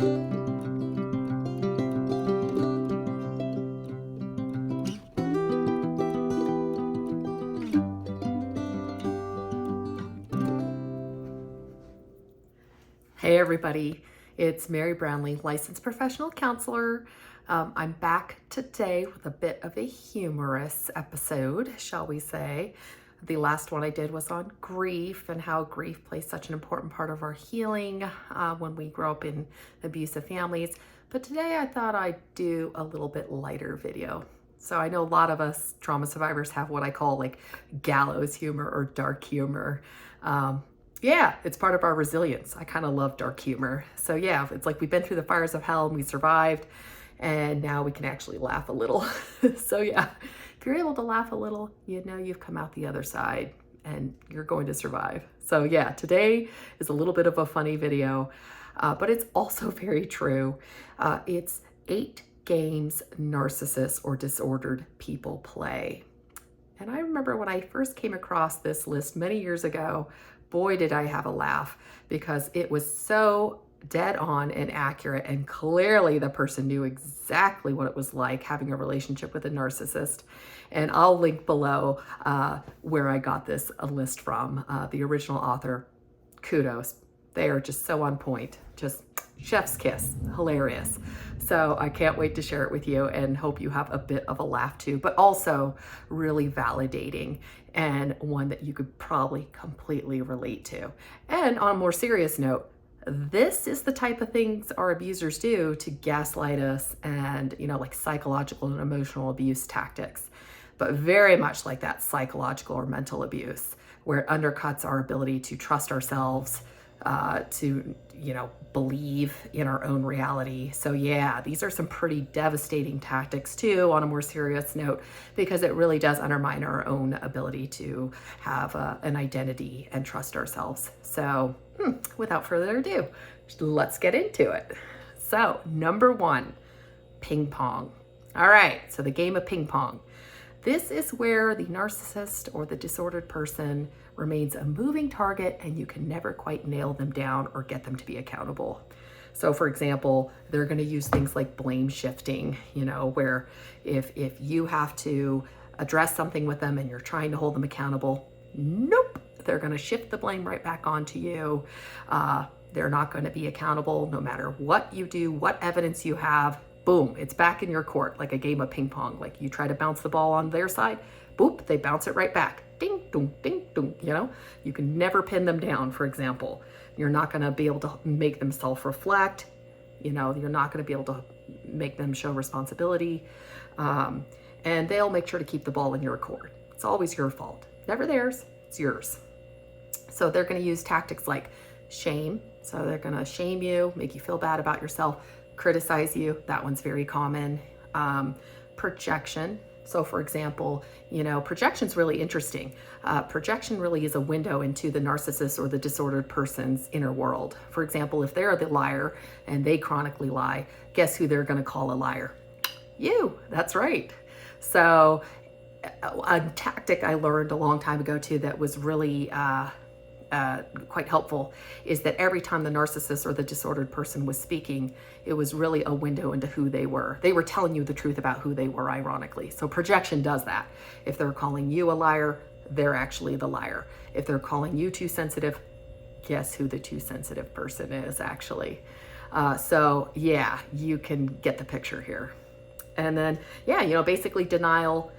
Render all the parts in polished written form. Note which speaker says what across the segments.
Speaker 1: Hey everybody, it's Mary Brownlee, licensed professional counselor. I'm back today with a bit of a humorous episode, shall we say. The last one I did was on grief and how grief plays such an important part of our healing when we grow up in abusive families. But today I thought I'd do a little bit lighter video. So I know a lot of us trauma survivors have what I call like gallows humor or dark humor. Yeah, it's part of our resilience. I kind of love dark humor. So yeah, it's like we've been through the fires of hell and we survived, and now we can actually laugh a little. So yeah, if you're able to laugh a little, you know you've come out the other side and you're going to survive. So yeah, today is a little bit of a funny video, but it's also very true. It's 8 games narcissists or disordered people play. And I remember when I first came across this list many years ago, boy, did I have a laugh, because it was so dead on and accurate. And clearly the person knew exactly what it was like having a relationship with a narcissist. And I'll link below where I got this list from. The original author, kudos. They are just so on point, just chef's kiss, hilarious. So I can't wait to share it with you and hope you have a bit of a laugh too, but also really validating and one that you could probably completely relate to. And on a more serious note, this is the type of things our abusers do to gaslight us and, like psychological and emotional abuse tactics, but very much like that psychological or mental abuse, where it undercuts our ability to trust ourselves, to believe in our own reality. So yeah, these are some pretty devastating tactics too, on a more serious note, because it really does undermine our own ability to have an identity and trust ourselves. So without further ado, let's get into it. So number 1, ping pong. All right, so the game of ping pong. This is where the narcissist or the disordered person remains a moving target and you can never quite nail them down or get them to be accountable. So for example, they're going to use things like blame shifting, where if you have to address something with them and you're trying to hold them accountable, nope, they're going to shift the blame right back onto you. They're not going to be accountable no matter what you do, what evidence you have. Boom, it's back in your court, like a game of ping pong. Like you try to bounce the ball on their side, boop, they bounce it right back. Ding, dong, ding, dong, You can never pin them down, for example. You're not going to be able to make them self-reflect. You're not going to be able to make them show responsibility. And they'll make sure to keep the ball in your court. It's always your fault. Never theirs, it's yours. So they're going to use tactics like shame. So they're going to shame you, make you feel bad about yourself, criticize you. That one's very common. Projection. So for example, projection's really interesting. Projection really is a window into the narcissist or the disordered person's inner world. For example, if they're the liar and they chronically lie, guess who they're going to call a liar? You. That's right. So a tactic I learned a long time ago too that was really quite helpful is that every time the narcissist or the disordered person was speaking, it was really a window into who they were. They were telling you the truth about who they were, ironically. So projection does that. If they're calling you a liar, they're actually the liar. If they're calling you too sensitive, guess who the too sensitive person is actually. So yeah, you can get the picture here. And then, yeah, basically denial,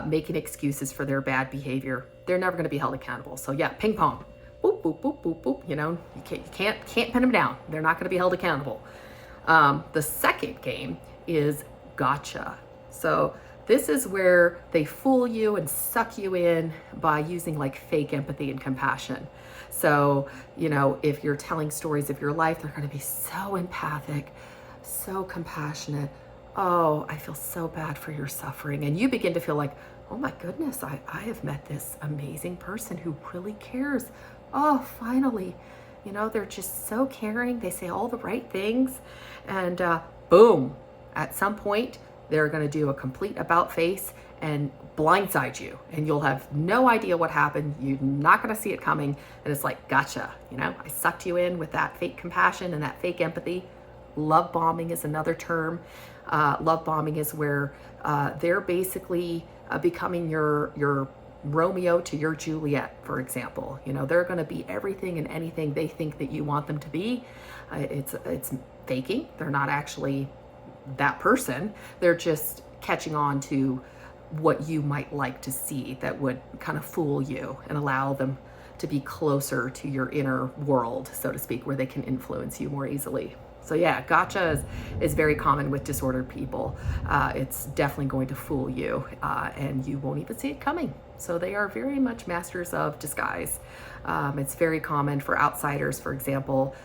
Speaker 1: making excuses for their bad behavior. They're never going to be held accountable. So yeah, ping pong. Boop, boop, boop, boop, boop. You can't pin them down. They're not going to be held accountable. The second game is gotcha. So this is where they fool you and suck you in by using like fake empathy and compassion. So, if you're telling stories of your life, they're going to be so empathic, so compassionate. Oh, I feel so bad for your suffering. And you begin to feel like, oh my goodness, I have met this amazing person who really cares. Oh, finally, they're just so caring. They say all the right things. And boom, at some point, they're going to do a complete about face and blindside you. And you'll have no idea what happened. You're not going to see it coming. And it's like, gotcha. I sucked you in with that fake compassion and that fake empathy. Love bombing is another term. Love bombing is where they're basically becoming your Romeo to your Juliet, for example. You know, they're going to be everything and anything they think that you want them to be. It's faking. They're not actually that person. They're just catching on to what you might like to see that would kind of fool you and allow them to be closer to your inner world, so to speak, where they can influence you more easily. So yeah, gotcha is very common with disordered people. It's definitely going to fool you, and you won't even see it coming. So they are very much masters of disguise. It's very common for outsiders, for example,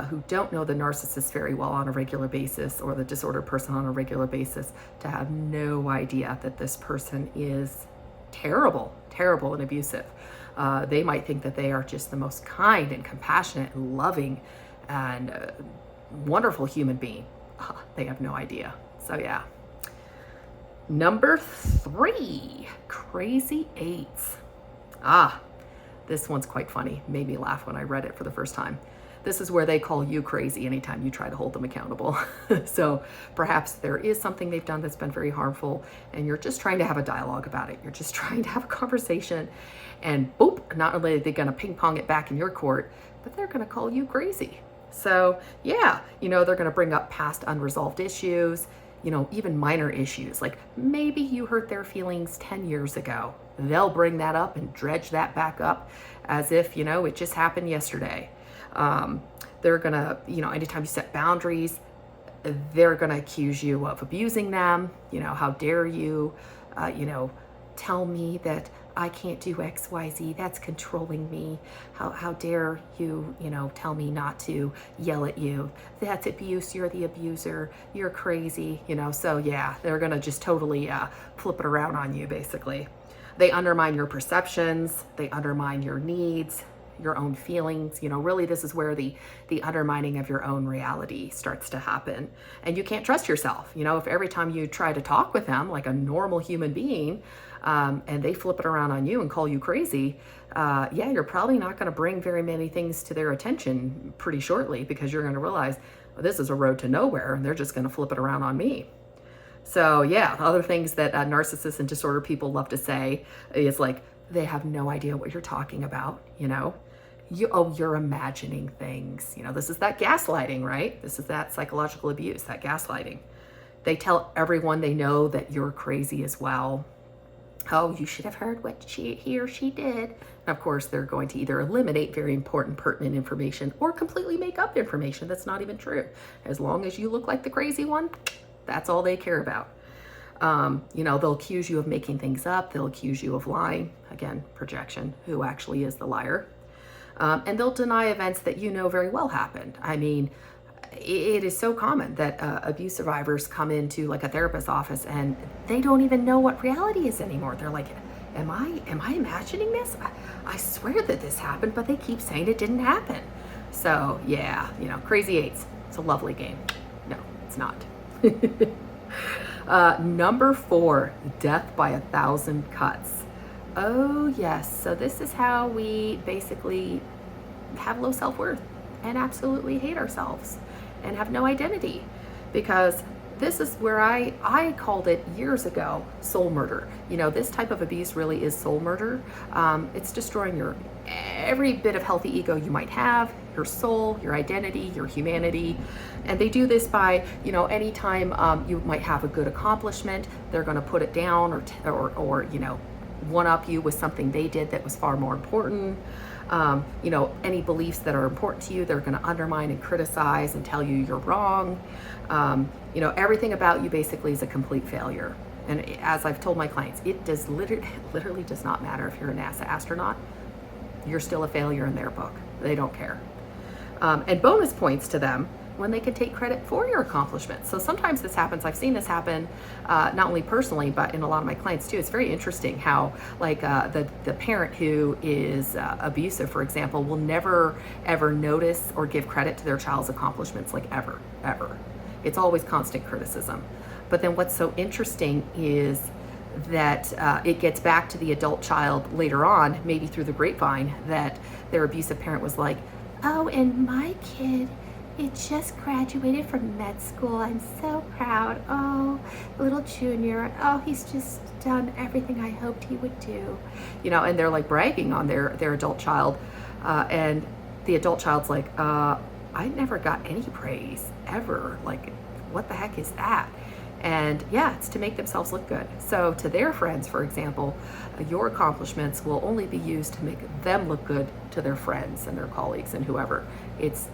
Speaker 1: who don't know the narcissist very well on a regular basis, or the disordered person on a regular basis, to have no idea that this person is terrible, terrible and abusive. They might think that they are just the most kind and compassionate and loving and wonderful human being. They have no idea. So yeah. Number 3, crazy 8s. This one's quite funny. Made me laugh when I read it for the first time. This is where they call you crazy anytime you try to hold them accountable. So perhaps there is something they've done that's been very harmful, and you're just trying to have a dialogue about it. You're just trying to have a conversation, and boop, not only are they going to ping pong it back in your court, but they're going to call you crazy. So yeah, you know, they're going to bring up past unresolved issues, you know, even minor issues. Like maybe you hurt their feelings 10 years ago. They'll bring that up and dredge that back up as if, you know, it just happened yesterday. They're going to, you know, anytime you set boundaries, they're going to accuse you of abusing them. You know, how dare you, you know, tell me that I can't do X, Y, Z. That's controlling me. How dare you, you know, tell me not to yell at you. That's abuse. You're the abuser. You're crazy. You know, so yeah, they're going to just totally flip it around on you, basically. They undermine your perceptions. They undermine your needs, your own feelings. You know, really, this is where the undermining of your own reality starts to happen. And you can't trust yourself. You know, if every time you try to talk with them like a normal human being, and they flip it around on you and call you crazy, yeah, you're probably not going to bring very many things to their attention pretty shortly, because you're going to realize, well, this is a road to nowhere, and they're just going to flip it around on me. So yeah, other things that narcissists and disordered people love to say is like, they have no idea what you're talking about, you know. You're imagining things. You know, this is that gaslighting, right? This is that psychological abuse, that gaslighting. They tell everyone they know that you're crazy as well. Oh, you should have heard what he or she did. And of course, they're going to either eliminate very important, pertinent information or completely make up information that's not even true. As long as you look like the crazy one, that's all they care about. You know, they'll accuse you of making things up. They'll accuse you of lying. Again, projection, who actually is the liar. And they'll deny events that you know very well happened. I mean, it is so common that abuse survivors come into like a therapist's office and they don't even know what reality is anymore. They're like, am I imagining this? I swear that this happened, but they keep saying it didn't happen. So yeah, you know, crazy 8s. It's a lovely game. No, it's not. Number 4, death by 1,000 cuts. Oh yes, so this is how we basically have low self-worth and absolutely hate ourselves and have no identity, because this is where I called it years ago soul murder. You know, this type of abuse really is soul murder. It's destroying your every bit of healthy ego you might have, your soul, your identity, your humanity. And they do this by, you know, anytime you might have a good accomplishment, they're going to put it down or you know, one up you with something they did that was far more important. You know, any beliefs that are important to you, they're going to undermine and criticize and tell you you're wrong. You know, everything about you basically is a complete failure. And as I've told my clients, it does literally does not matter if you're a NASA astronaut. You're still a failure in their book. They don't care. And bonus points to them when they can take credit for your accomplishments. So sometimes this happens. I've seen this happen, not only personally, but in a lot of my clients too. It's very interesting how, like, the parent who is abusive, for example, will never ever notice or give credit to their child's accomplishments, like ever. It's always constant criticism. But then what's so interesting is that it gets back to the adult child later on, maybe through the grapevine, that their abusive parent was like, oh, and my kid it just graduated from med school. I'm so proud. Oh, little junior. Oh, he's just done everything I hoped he would do. And they're like bragging on their adult child. And the adult child's like, I never got any praise ever. Like, what the heck is that? And yeah, it's to make themselves look good. So to their friends, for example, your accomplishments will only be used to make them look good to their friends and their colleagues and whoever.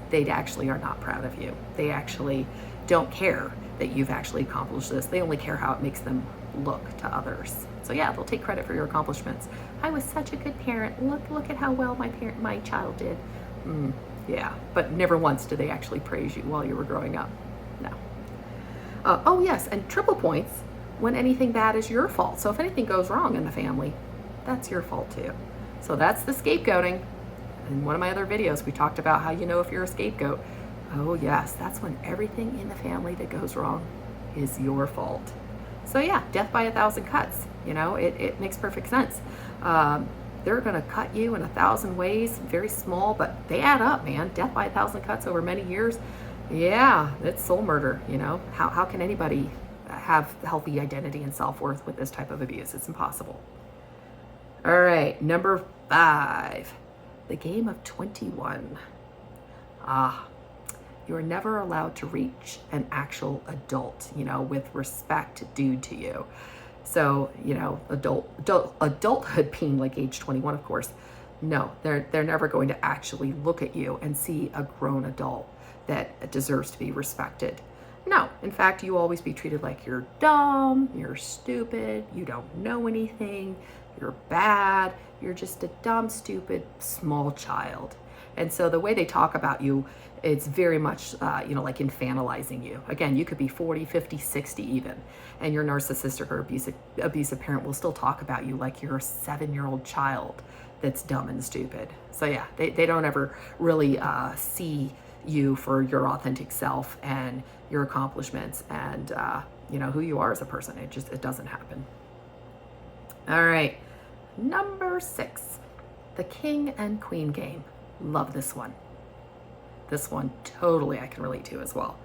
Speaker 1: They actually are not proud of you. They actually don't care that you've actually accomplished this. They only care how it makes them look to others. So yeah, they'll take credit for your accomplishments. I was such a good parent. Look at how well my child did. Yeah, but never once did they actually praise you while you were growing up. No. Oh yes, and triple points when anything bad is your fault. So if anything goes wrong in the family, that's your fault too. So that's the scapegoating. In one of my other videos, we talked about how you know if you're a scapegoat. Oh yes, that's when everything in the family that goes wrong is your fault. So yeah, death by 1,000 cuts. It makes perfect sense. They're gonna cut you in 1,000 ways, very small, but they add up, man. Death by 1,000 cuts over many years. Yeah, it's soul murder. How can anybody have healthy identity and self-worth with this type of abuse? It's impossible. All right, number 5, the game of 21. You are never allowed to reach an actual adult, with respect due to you. So, adulthood being like age 21, of course. No, they're never going to actually look at you and see a grown adult that deserves to be respected. No, in fact, you always be treated like you're dumb, you're stupid, you don't know anything, you're bad, you're just a dumb, stupid, small child. And so the way they talk about you, it's very much, like infantilizing you. Again, you could be 40, 50, 60 even, and your narcissistic or abusive parent will still talk about you like you're a 7-year-old child that's dumb and stupid. So yeah, they don't ever really see you for your authentic self and your accomplishments and who you are as a person. It doesn't happen. All right, number 6, the king and queen game. Love this one. This one totally I can relate to as well.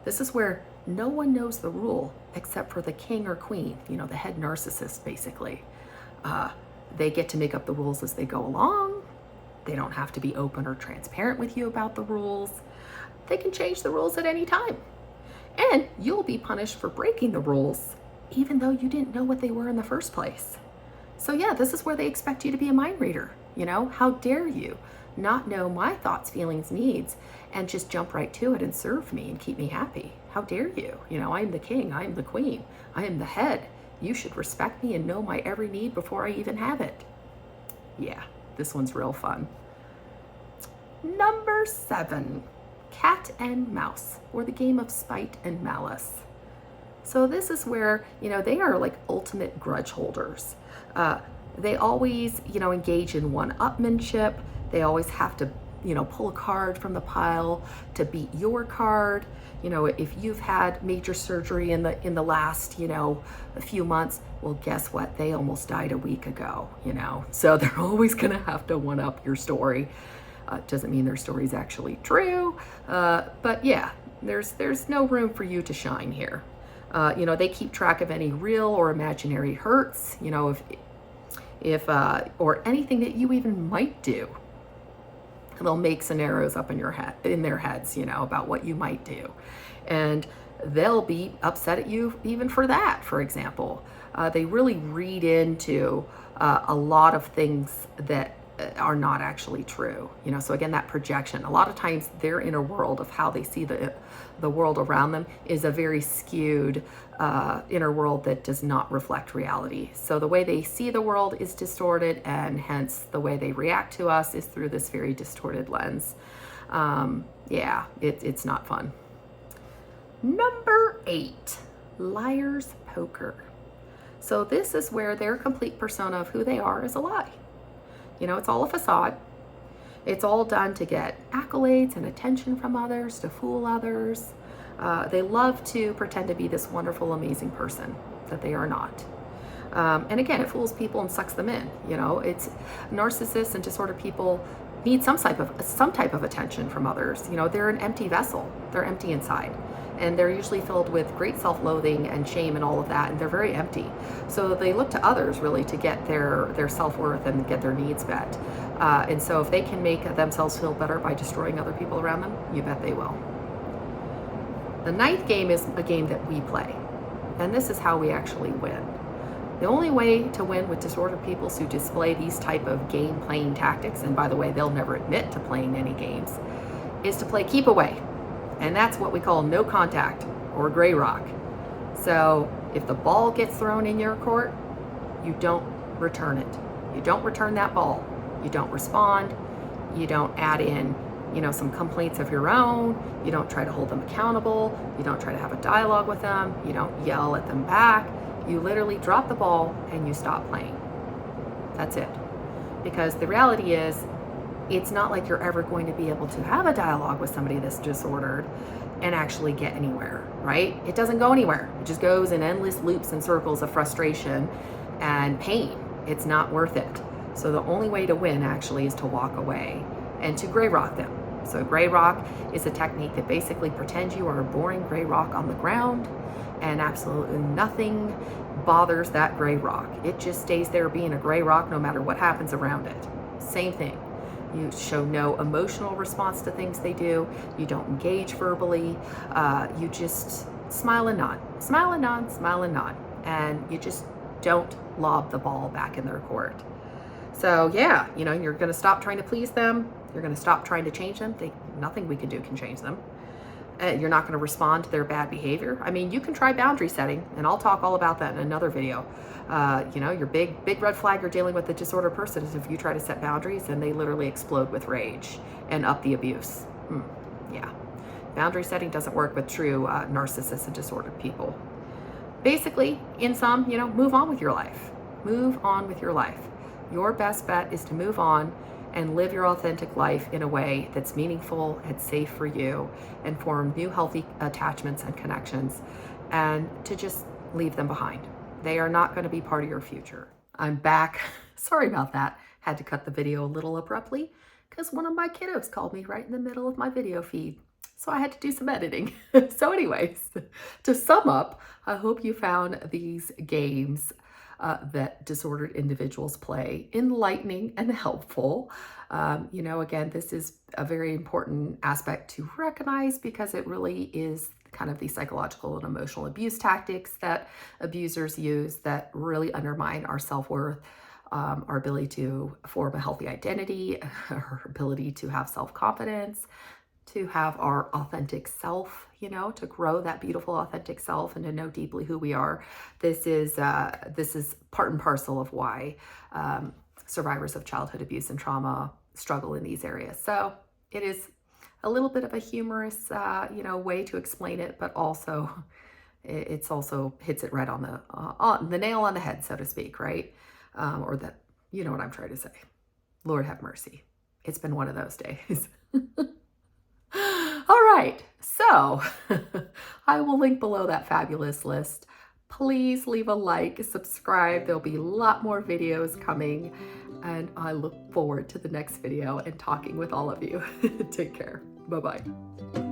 Speaker 1: This is where no one knows the rule except for the king or queen, the head narcissist basically. They get to make up the rules as they go along. They don't have to be open or transparent with you about the rules. They can change the rules at any time. And you'll be punished for breaking the rules, even though you didn't know what they were in the first place. So yeah, this is where they expect you to be a mind reader. How dare you not know my thoughts, feelings, needs, and just jump right to it and serve me and keep me happy? How dare you? I'm the king, I'm the queen, I am the head. You should respect me and know my every need before I even have it. Yeah, this one's real fun. Number 7, cat and mouse, or the game of spite and malice. So this is where, they are like ultimate grudge holders. They always, engage in one-upmanship. They always have to, pull a card from the pile to beat your card. If you've had major surgery in the last, a few months, well, guess what? They almost died a week ago, So they're always going to have to one-up your story. Doesn't mean their story's actually true. But yeah, there's no room for you to shine here. They keep track of any real or imaginary hurts, if or anything that you even might do. They'll make scenarios up in their heads, about what you might do. And they'll be upset at you even for that, for example. They really read into a lot of things that are not actually true. So again, that projection, a lot of times their inner world of how they see the world around them is a very skewed inner world that does not reflect reality. So the way they see the world is distorted, and hence the way they react to us is through this very distorted lens. Yeah, it's not fun. Number 8, liar's poker. So this is where their complete persona of who they are is a lie. It's all a facade. It's all done to get accolades and attention from others, to fool others. They love to pretend to be this wonderful, amazing person that they are not. And again, it fools people and sucks them in. It's narcissists and disordered people need some type of attention from others. You know, they're an empty vessel. They're empty inside. And they're usually filled with great self-loathing and shame and all of that, and they're very empty. So they look to others really to get their self-worth and get their needs met. And so if they can make themselves feel better by destroying other people around them, you bet they will. The ninth game is a game that we play, and this is how we actually win. The only way to win with disordered people who display these type of game playing tactics, and by the way, they'll never admit to playing any games, is to play keep away. And that's what we call no contact, or gray rock. So if the ball gets thrown in your court, you don't return it. You don't return that ball. You don't respond. You don't add in, you know, some complaints of your own. You don't try to hold them accountable. You don't try to have a dialogue with them. You don't yell at them back. You literally drop the ball and you stop playing. That's it. Because the reality is, it's not like you're ever going to be able to have a dialogue with somebody that's disordered and actually get anywhere, right? It doesn't go anywhere. It just goes in endless loops and circles of frustration and pain. It's not worth it. So the only way to win actually is to walk away and to gray rock them. So gray rock is a technique that basically pretends you are a boring gray rock on the ground and absolutely nothing bothers that gray rock. It just stays there being a gray rock no matter what happens around it. Same thing. You show no emotional response to things they do. You don't engage verbally. You just smile and nod, smile and nod, smile and nod. And you just don't lob the ball back in their court. So yeah, you know, you're gonna stop trying to please them. You're gonna stop trying to change them. Nothing we can do can change them. You're not going to respond to their bad behavior. I mean, you can try boundary setting, and I'll talk all about that in another video. You know, your big red flag you're dealing with a disordered person is if you try to set boundaries and they literally explode with rage and up the abuse. Yeah. Boundary setting doesn't work with true narcissists and disordered people. Basically, in sum, you know, move on with your life. Move on with your life. Your best bet is to move on and live your authentic life in a way that's meaningful and safe for you, and form new healthy attachments and connections, and to just leave them behind. They are not going to be part of your future. I'm back. Sorry about that. Had to cut the video a little abruptly because one of my kiddos called me right in the middle of my video feed. So I had to do some editing. So anyways, to sum up, I hope you found these games that disordered individuals play enlightening and helpful. You know, again, this is a very important aspect to recognize because it really is kind of the psychological and emotional abuse tactics that abusers use that really undermine our self-worth, our ability to form a healthy identity, our ability to have self-confidence, to have our authentic self, you know, to grow that beautiful authentic self and to know deeply who we are. This is part and parcel of why survivors of childhood abuse and trauma struggle in these areas. So it is a little bit of a humorous, you know, way to explain it, but also it's also hits it right on the nail on the head, so to speak, right? Or that, you know what I'm trying to say. Lord have mercy. It's been one of those days. All right, so I will link below that fabulous list. Please leave a like, subscribe. There'll be a lot more videos coming, and I look forward to the next video and talking with all of you. Take care. Bye-bye.